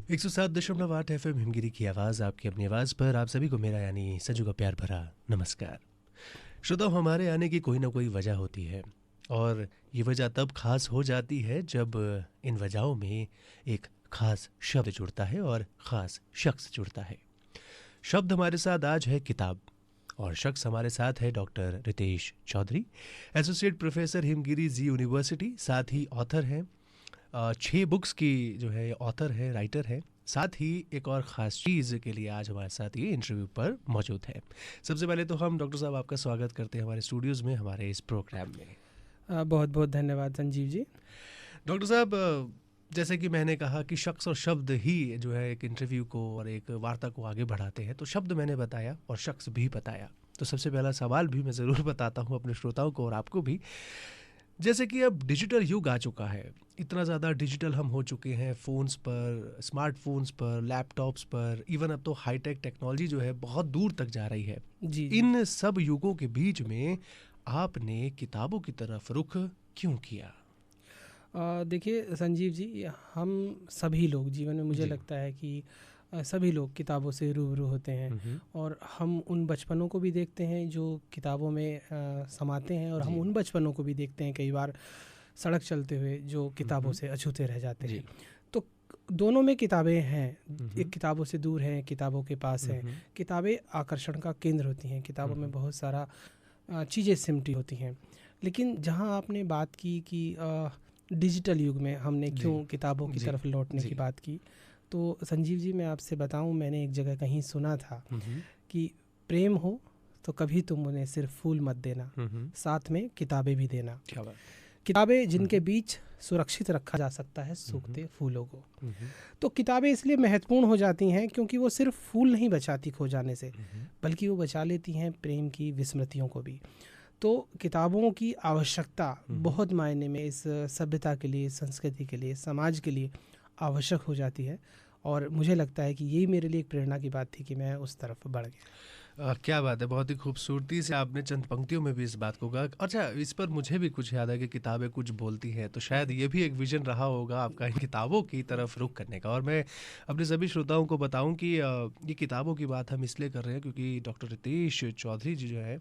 107.8 FM Himgiri की आवाज़, आपकी अपनी आवाज़ पर आप सभी को मेरा यानी सजू का प्यार भरा नमस्कार। श्रोताओं, हमारे आने की कोई ना कोई वजह होती है और ये वजह तब खास हो जाती है जब इन वजहों में एक खास शब्द जुड़ता है और ख़ास शख्स जुड़ता है। शब्द हमारे साथ आज है किताब और शख्स हमारे साथ है doctor Ritesh Chaudhary, associate professor Himgiri ji university, साथ ही ऑथर हैं 6 बुक्स की जो है ऑथर है, राइटर है। साथ ही एक और ख़ास चीज़ के लिए आज हमारे साथ ये इंटरव्यू पर मौजूद है। सबसे पहले तो हम डॉक्टर साहब आपका स्वागत करते हैं हमारे स्टूडियोज़ में, हमारे इस प्रोग्राम में। बहुत बहुत धन्यवाद संजीव जी। डॉक्टर साहब, जैसे कि मैंने कहा कि शख्स और शब्द ही जो है एक इंटरव्यू को और एक वार्ता को आगे बढ़ाते हैं, तो शब्द मैंने बताया और शख्स भी बताया, तो सबसे पहला सवाल भी मैं ज़रूर बताता हूँ अपने श्रोताओं को और आपको भी। जैसे कि अब डिजिटल युग आ चुका है, इतना ज़्यादा डिजिटल हम हो चुके हैं, फ़ोन्स पर, स्मार्टफोन्स पर, लैपटॉप्स पर, इवन अब तो हाईटेक टेक्नोलॉजी जो है बहुत दूर तक जा रही है। जी इन सब युगों के बीच में आपने किताबों की तरफ रुख क्यों किया? देखिए संजीव जी, हम सभी लोग जीवन में मुझे जी। लगता है कि सभी लोग किताबों से रूबरू होते हैं और हम उन बचपनों को भी देखते हैं जो किताबों में समाते हैं और हम जी। उन बचपनों को भी देखते हैं कई बार सड़क चलते हुए जो किताबों से अछूते रह जाते हैं। तो दोनों में किताबें हैं, एक किताबों से दूर हैं, किताबों के पास हैं। किताबें आकर्षण का केंद्र होती हैं, किताबों में बहुत सारा चीज़ें सिमटी होती हैं। लेकिन जहाँ आपने बात की कि डिजिटल युग में हमने क्यों किताबों की तरफ लौटने की बात की, तो संजीव जी मैं आपसे बताऊं, मैंने एक जगह कहीं सुना था कि प्रेम हो तो कभी तुम उन्हें सिर्फ फूल मत देना, साथ में किताबें भी देना। किताबें जिनके बीच सुरक्षित रखा जा सकता है सूखते फूलों को। तो किताबें इसलिए महत्वपूर्ण हो जाती हैं क्योंकि वो सिर्फ फूल नहीं बचाती खो जाने से, बल्कि वो बचा लेती हैं प्रेम की विस्मृतियों को भी। तो किताबों की आवश्यकता बहुत मायने में इस सभ्यता के लिए, संस्कृति के लिए, समाज के लिए आवश्यक हो जाती है और मुझे लगता है कि यही मेरे लिए एक प्रेरणा की बात थी कि मैं उस तरफ बढ़ गया। क्या बात है, बहुत ही खूबसूरती से आपने चंद पंक्तियों में भी इस बात को कहा। अच्छा, इस पर मुझे भी कुछ याद है कि किताबें कुछ बोलती हैं, तो शायद ये भी एक विजन रहा होगा आपका इन किताबों की तरफ रुख करने का। और मैं अपने सभी श्रोताओं को बताऊं कि ये किताबों की बात हम इसलिए कर रहे हैं क्योंकि डॉक्टर रितेश चौधरी जी जो है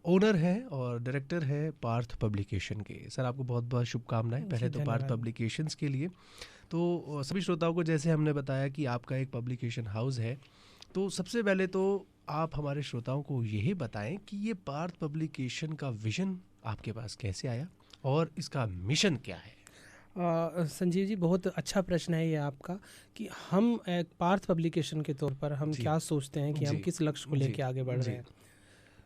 ओनर हैं और डायरेक्टर हैं पार्थ पब्लिकेशन के। सर, आपको बहुत बहुत शुभकामनाएं पहले तो पार्थ पब्लिकेशंस के लिए। तो सभी श्रोताओं को जैसे हमने बताया कि आपका एक पब्लिकेशन हाउस है, तो सबसे पहले तो आप हमारे श्रोताओं को यही बताएं कि ये पार्थ पब्लिकेशन का विजन आपके पास कैसे आया और इसका मिशन क्या है? संजीव जी, बहुत अच्छा प्रश्न है ये आपका कि हम एक पार्थ पब्लिकेशन के तौर पर हम क्या सोचते हैं कि हम किस लक्ष्य को लेकर आगे बढ़ रहे हैं।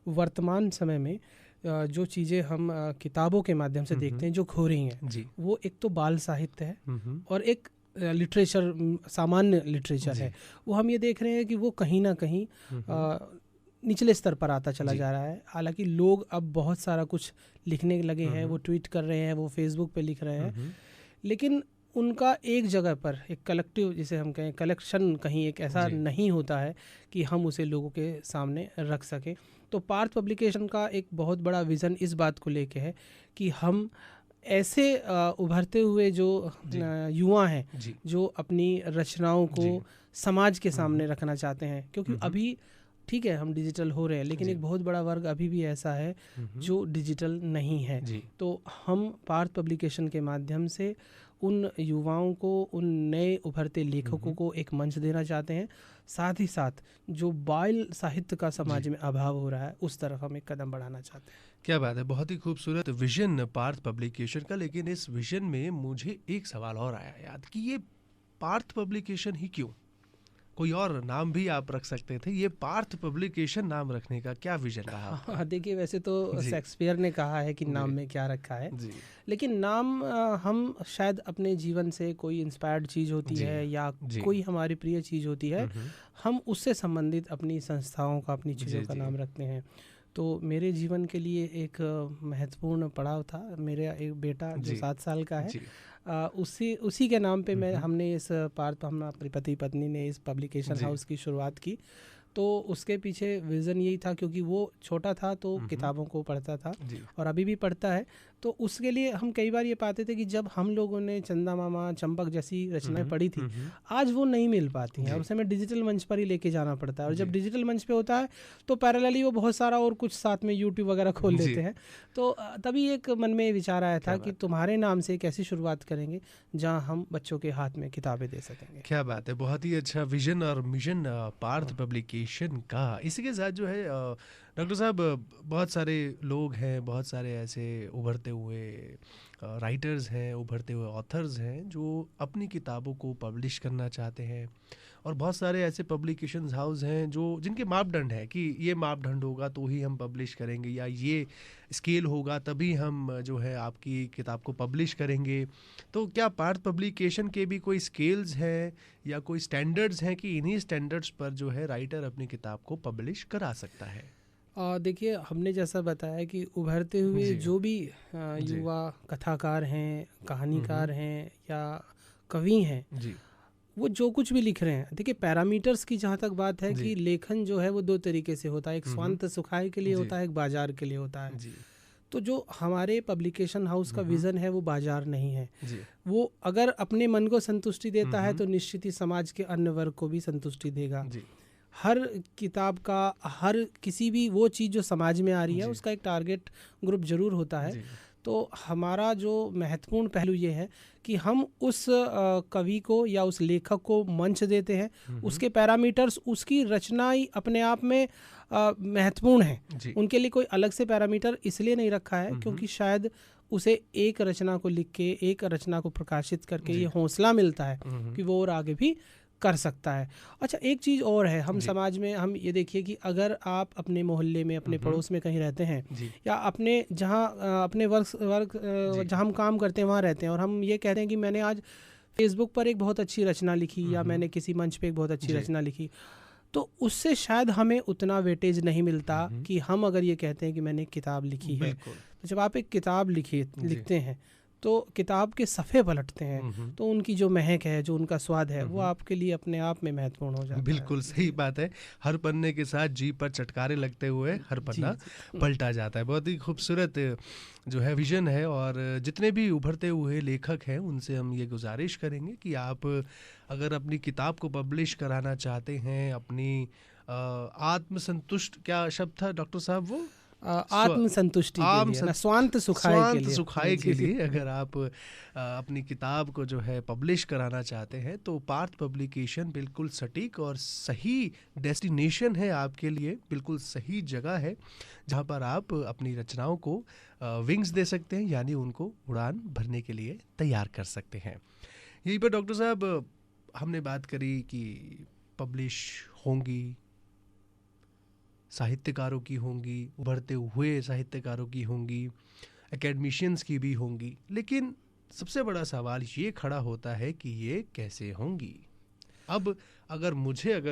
वर्तमान समय में जो चीज़ें हम किताबों के माध्यम से देखते हैं जो खो रही हैं, वो एक तो बाल साहित्य है और एक लिटरेचर, सामान्य लिटरेचर है। वो हम ये देख रहे हैं कि वो कहीं ना कहीं निचले स्तर पर आता चला जा रहा है। हालांकि लोग अब बहुत सारा कुछ लिखने लगे हैं, वो ट्वीट कर रहे हैं, वो फेसबुक पे लिख रहे हैं, लेकिन उनका एक जगह पर एक कलेक्टिव, जिसे हम कहें कलेक्शन, कहीं एक ऐसा नहीं होता है कि हम उसे लोगों के सामने रख सकें। तो पार्थ पब्लिकेशन का एक बहुत बड़ा विज़न इस बात को लेके है कि हम ऐसे उभरते हुए जो युवा हैं जो अपनी रचनाओं को समाज के सामने रखना चाहते हैं, क्योंकि अभी ठीक है हम डिजिटल हो रहे हैं, लेकिन एक बहुत बड़ा वर्ग अभी भी ऐसा है जो डिजिटल नहीं है। तो हम पार्थ पब्लिकेशन के माध्यम से उन युवाओं को, उन नए उभरते लेखकों को एक मंच देना चाहते हैं। साथ ही साथ जो बाल साहित्य का समाज में अभाव हो रहा है, उस तरफ हम एक कदम बढ़ाना चाहते हैं। क्या बात है, बहुत ही खूबसूरत विजन पार्थ पब्लिकेशन का। लेकिन इस विजन में मुझे एक सवाल और आया याद कि ये पार्थ पब्लिकेशन ही क्यों? कोई और नाम भी आप रख सकते थे, ये पार्थ पब्लिकेशन नाम रखने का क्या विजन रहा? देखिए, वैसे तो शेक्सपियर ने कहा है कि नाम में क्या रखा है, लेकिन नाम हम शायद अपने जीवन से कोई इंस्पायर्ड चीज़ होती है या कोई हमारी प्रिय चीज़ होती है, हम उससे संबंधित अपनी संस्थाओं का, अपनी चीज़ों का नाम रखते हैं। तो मेरे जीवन के लिए एक महत्वपूर्ण पड़ाव था। मेरा एक बेटा जो 7 साल का है, उसी के नाम पे हमने इस पार्थ, हम अपनी पति पत्नी ने इस पब्लिकेशन हाउस की शुरुआत की। तो उसके पीछे विज़न यही था, क्योंकि वो छोटा था तो किताबों को पढ़ता था और अभी भी पढ़ता है, तो उसके लिए हम कई बार ये पाते थे कि जब हम लोगों ने चंदा मामा, चंपक जैसी रचनाएं पढ़ी थी, आज वो नहीं मिल पाती हैं और उसे हमें डिजिटल मंच पर ही लेके जाना पड़ता है। और जब डिजिटल मंच पे होता है तो पैरेलली वो बहुत सारा और कुछ साथ में यूट्यूब वगैरह खोल लेते हैं। तो तभी एक मन में विचार आया था कि तुम्हारे नाम से एक ऐसी शुरुआत करेंगे जहाँ हम बच्चों के हाथ में किताबें दे सकेंगे। क्या बात है, बहुत ही अच्छा विजन और मिशन पार्थ पब्लिकेशन का। इसी के साथ जो है डॉक्टर साहब, बहुत सारे लोग हैं, बहुत सारे ऐसे उभरते हुए राइटर्स हैं, उभरते हुए ऑथर्स हैं जो अपनी किताबों को पब्लिश करना चाहते हैं, और बहुत सारे ऐसे पब्लिकेशंस हाउस हैं जो जिनके मापदंड है कि ये मापदंड होगा तो ही हम पब्लिश करेंगे, या ये स्केल होगा तभी हम जो है आपकी किताब को पब्लिश करेंगे। तो क्या पार्थ पब्लिकेशन के भी कोई स्केल्स हैं या कोई स्टैंडर्ड्स हैं कि इन्हीं स्टैंडर्ड्स पर जो है राइटर अपनी किताब को पब्लिश करा सकता है? देखिए, हमने जैसा बताया कि उभरते हुए जो भी युवा कथाकार हैं, कहानीकार हैं या कवि हैं, वो जो कुछ भी लिख रहे हैं, देखिए पैरामीटर्स की जहाँ तक बात है कि लेखन जो है वो दो तरीके से होता है, एक स्वांत सुखाय के लिए होता है, एक बाजार के लिए होता है। तो जो हमारे पब्लिकेशन हाउस का विज़न है वो बाजार नहीं है। वो अगर अपने मन को संतुष्टि देता है तो निश्चित ही समाज के अन्य वर्ग को भी संतुष्टि देगा। हर किताब का, हर किसी भी वो चीज़ जो समाज में आ रही है उसका एक टारगेट ग्रुप जरूर होता है। तो हमारा जो महत्वपूर्ण पहलू ये है कि हम उस कवि को या उस लेखक को मंच देते हैं, उसके पैरामीटर्स, उसकी रचना ही अपने आप में महत्वपूर्ण है। उनके लिए कोई अलग से पैरामीटर इसलिए नहीं रखा है क्योंकि शायद उसे एक रचना को लिख के, एक रचना को प्रकाशित करके ये हौसला मिलता है कि वो और आगे भी कर सकता है। अच्छा, एक चीज़ और है, हम समाज में हम ये देखिए कि अगर आप अपने मोहल्ले में, अपने पड़ोस में कहीं रहते हैं या अपने जहाँ अपने वर्ग जहाँ हम काम करते हैं वहाँ रहते हैं और हम ये कहते हैं कि मैंने आज फेसबुक पर एक बहुत अच्छी रचना लिखी या मैंने किसी मंच पे एक बहुत अच्छी रचना लिखी, तो उससे शायद हमें उतना वेटेज नहीं मिलता कि हम अगर ये कहते हैं कि मैंने एक किताब लिखी है। तो जब आप एक किताब लिखते हैं तो किताब के सफ़े पलटते हैं तो उनकी जो महक है, जो उनका स्वाद है, वो आपके लिए अपने आप में महत्वपूर्ण हो जाता है। बिल्कुल सही बात है। हर पन्ने के साथ जी पर चटकारे लगते हुए हर पन्ना पलटा जाता है। बहुत ही खूबसूरत जो है विजन है, और जितने भी उभरते हुए लेखक हैं उनसे हम ये गुजारिश करेंगे कि आप अगर अपनी किताब को पब्लिश कराना चाहते हैं, अपनी आत्मसंतुष्ट, क्या शब्द था डॉक्टर साहब वो, आत्मसंतुष्टि के लिए, स्वांत सुखाय के लिए अगर आप अपनी किताब को जो है पब्लिश कराना चाहते हैं तो पार्थ पब्लिकेशन बिल्कुल सटीक और सही डेस्टिनेशन है आपके लिए, बिल्कुल सही जगह है जहां पर आप अपनी रचनाओं को विंग्स दे सकते हैं, यानी उनको उड़ान भरने के लिए तैयार कर सकते हैं। यहीं पर डॉक्टर साहब हमने बात करी कि पब्लिश होंगी, साहित्यकारों की होंगी, उभरते हुए साहित्यकारों की होंगी, एकेडमिशियंस की भी होंगी, लेकिन सबसे बड़ा सवाल ये खड़ा होता है कि ये कैसे होंगी। अब अगर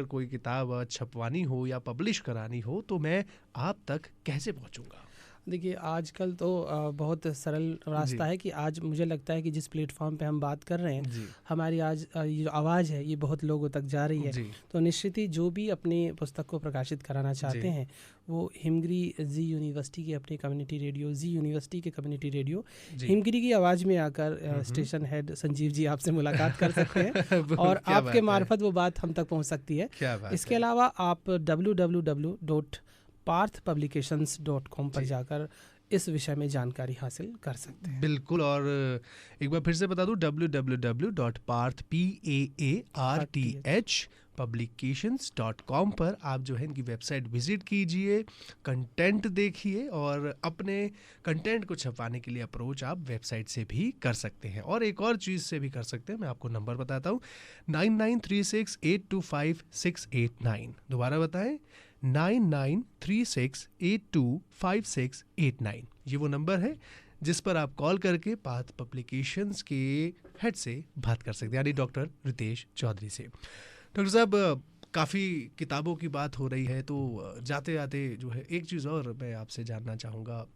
कोई किताब छपवानी हो या पब्लिश करानी हो तो मैं आप तक कैसे पहुंचूंगा? देखिए, आजकल तो बहुत सरल रास्ता है कि आज मुझे लगता है कि जिस प्लेटफॉर्म पे हम बात कर रहे हैं, हमारी आज ये जो आवाज़ है ये बहुत लोगों तक जा रही है। तो निश्चित ही जो भी अपनी पुस्तक को प्रकाशित कराना चाहते हैं वो हिमगिरी जी यूनिवर्सिटी के अपने कम्युनिटी रेडियो, जी यूनिवर्सिटी के कम्युनिटी रेडियो हिमगिरी की आवाज़ में आकर स्टेशन हेड संजीव जी आपसे मुलाकात कर सकते हैं और आपके मार्फत वो बात हम तक पहुँच सकती है। इसके अलावा आप www.parthpublications.com पर जाकर इस विषय में जानकारी हासिल कर सकते हैं। बिल्कुल, और एक बार फिर से बता दूं, www.parthpublications.com पर आप जो है इनकी वेबसाइट विजिट कीजिए, कंटेंट देखिए और अपने कंटेंट को छपवाने के लिए अप्रोच आप वेबसाइट से भी कर सकते हैं। और एक और चीज़ से भी कर सकते हैं, मैं आपको नंबर बताता हूँ, 9936825689। दोबारा बताएं, 9936825689। ये वो नंबर है जिस पर आप कॉल करके पार्थ पब्लिकेशंस के हेड से बात कर सकते हैं, यानी डॉक्टर रितेश चौधरी से। डॉक्टर साहब, काफ़ी किताबों की बात हो रही है, तो जाते जाते जो है एक चीज़ और मैं आपसे जानना चाहूँगा।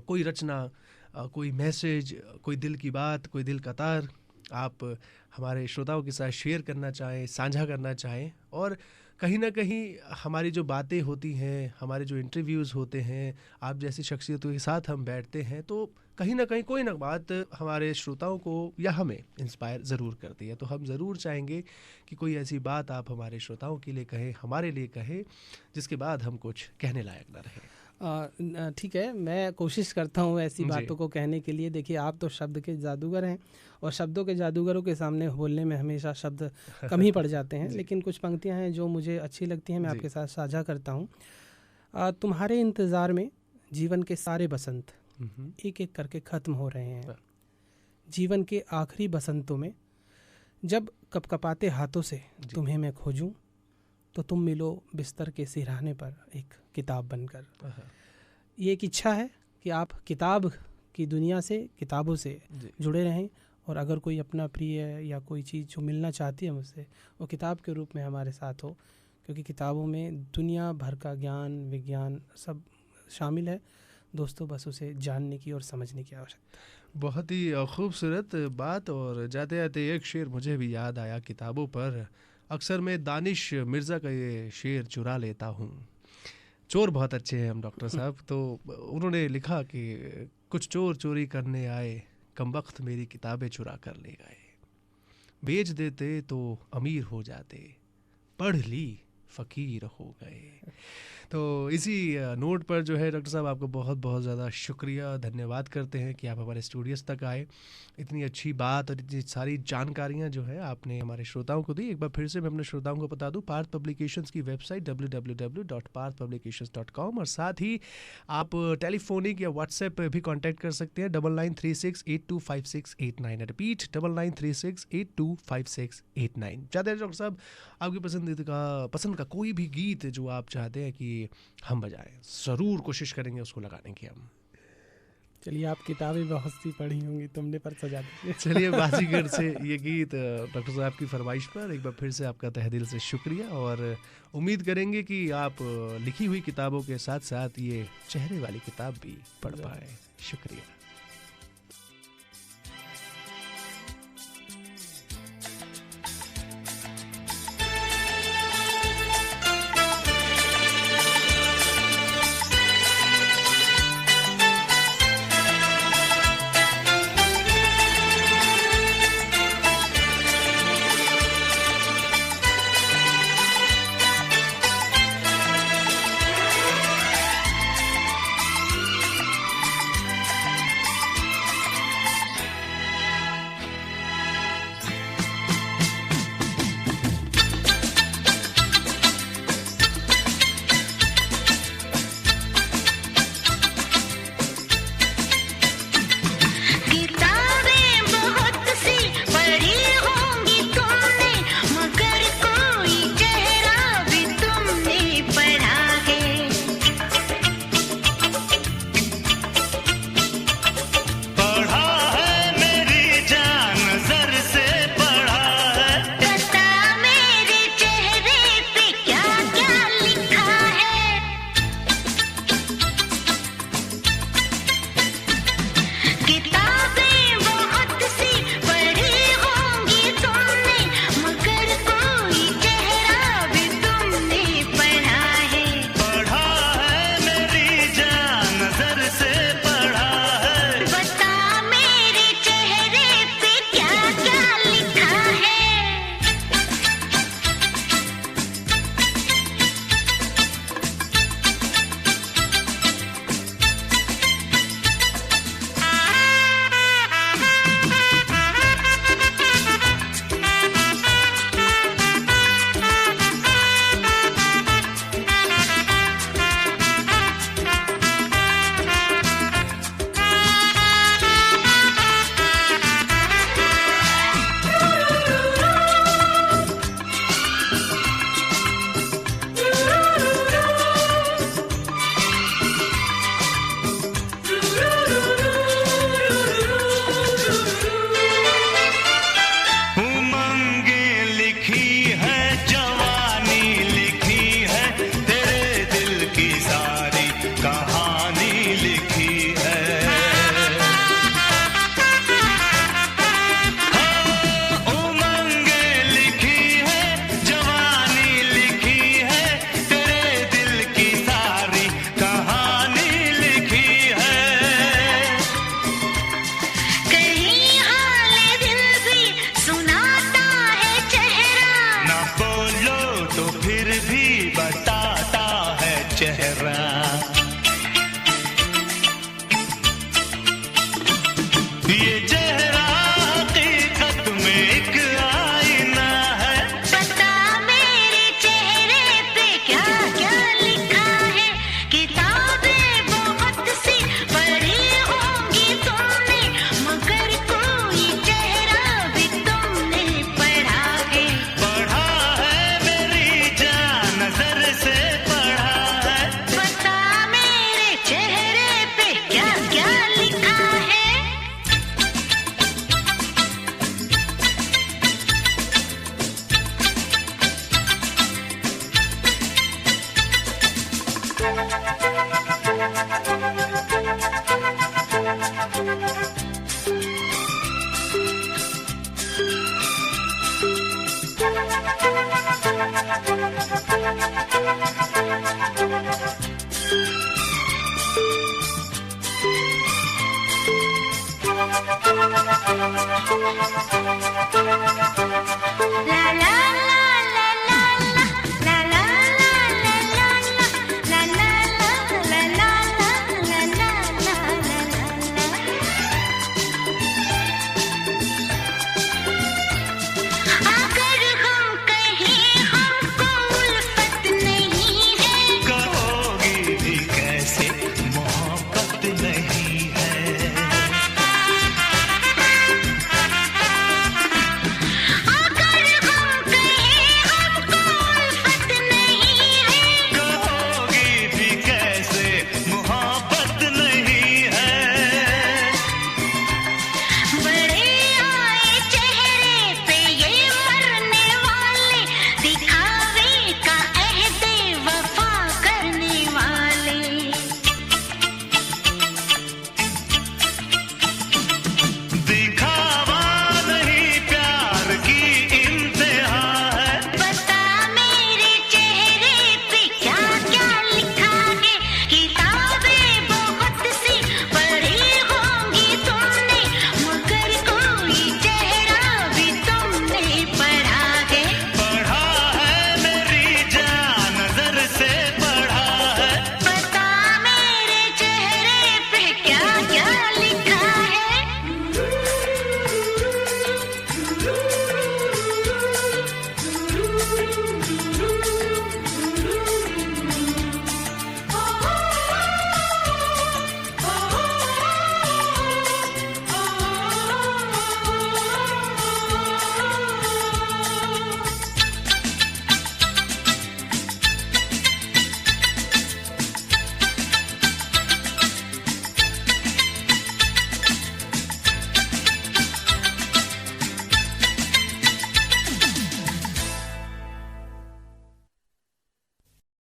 कोई रचना, कोई मैसेज, कोई दिल की बात, कोई दिल का तार आप हमारे श्रोताओं के साथ शेयर करना चाहें, साझा करना चाहें, और कहीं ना कहीं हमारी जो बातें होती हैं, हमारे जो इंटरव्यूज़ होते हैं, आप जैसी शख्सियतों के साथ हम बैठते हैं, तो कहीं ना कहीं कोई ना बात हमारे श्रोताओं को या हमें इंस्पायर ज़रूर करती है। तो हम ज़रूर चाहेंगे कि कोई ऐसी बात आप हमारे श्रोताओं के लिए कहें, हमारे लिए कहें, जिसके बाद हम कुछ कहने लायक ना रहें। ठीक है, मैं कोशिश करता हूँ ऐसी बातों को कहने के लिए। देखिए, आप तो शब्द के जादूगर हैं, और शब्दों के जादूगरों के सामने बोलने में हमेशा शब्द कम ही पड़ जाते हैं। लेकिन कुछ पंक्तियाँ हैं जो मुझे अच्छी लगती हैं, मैं आपके साथ साझा करता हूँ। तुम्हारे इंतज़ार में जीवन के सारे बसंत एक एक करके ख़त्म हो रहे हैं। जीवन के आखिरी बसंतों में जब कपकपाते हाथों से तुम्हें मैं खोजूं, तो तुम मिलो बिस्तर के सिरहाने पर एक किताब बनकर। ये एक इच्छा है कि आप किताब की दुनिया से, किताबों से जुड़े रहें, और अगर कोई अपना प्रिय या कोई चीज़ जो मिलना चाहती है मुझसे, वो किताब के रूप में हमारे साथ हो, क्योंकि किताबों में दुनिया भर का ज्ञान, विज्ञान सब शामिल है दोस्तों। बस उसे जानने की और समझने की आवश्यकता। बहुत ही खूबसूरत बात। और जाते जाते एक शेर मुझे भी याद आया किताबों पर। अक्सर मैं दानिश मिर्ज़ा का ये शेर चुरा लेता हूँ। चोर बहुत अच्छे हैं हम डॉक्टर साहब। तो उन्होंने लिखा कि कुछ चोर चोरी करने आए, कमबख्त मेरी किताबें चुरा कर ले गए। बेच देते तो अमीर हो जाते, पढ़ ली फ़कीर हो गए। तो इसी नोट पर जो है डॉक्टर साहब, आपको बहुत बहुत ज़्यादा शुक्रिया, धन्यवाद करते हैं कि आप हमारे स्टूडियोज़ तक आए। इतनी अच्छी बात और इतनी सारी जानकारियाँ जो है आपने हमारे श्रोताओं को दी। एक बार फिर से मैं अपने श्रोताओं को बता दूं, पार्थ पब्लिकेशंस की वेबसाइट www.parthpublications.com, और साथ ही आप टेलीफोनिक या व्हाट्सएप पर भी कॉन्टैक्ट कर सकते हैं 9936825689। रिपीट 9936825689। चाहते हैं डॉक्टर साहब आपकी पसंद का कोई भी गीत जो आप चाहते हैं कि हम बजाएं, ज़रूर कोशिश करेंगे उसको लगाने की हम। चलिए, आप किताबें बहुत सी पढ़ी होंगी, तुमने पर सजा दी। चलिए, बाजीगर से ये गीत डॉक्टर साहब की फरमाइश पर एक बार फिर से आपका तहे दिल से शुक्रिया, और उम्मीद करेंगे कि आप लिखी हुई किताबों के साथ साथ ये चेहरे वाली किताब भी पढ़ पाए। शुक्रिया। तो फिर भी बताता है चेहरा। ये चेहरा हकीकत में एक आईना है। पता मेरे चेहरे पे क्या क्या लिखा है। किताबें बहुत सी पढ़ी होंगी तुमने, मगर कोई चेहरा भी तुमने पढ़ा है। पढ़ा है मेरी जान, नजर से पढ़ा है। पता मेरे चेहरे पे क्या क्या लिखा है।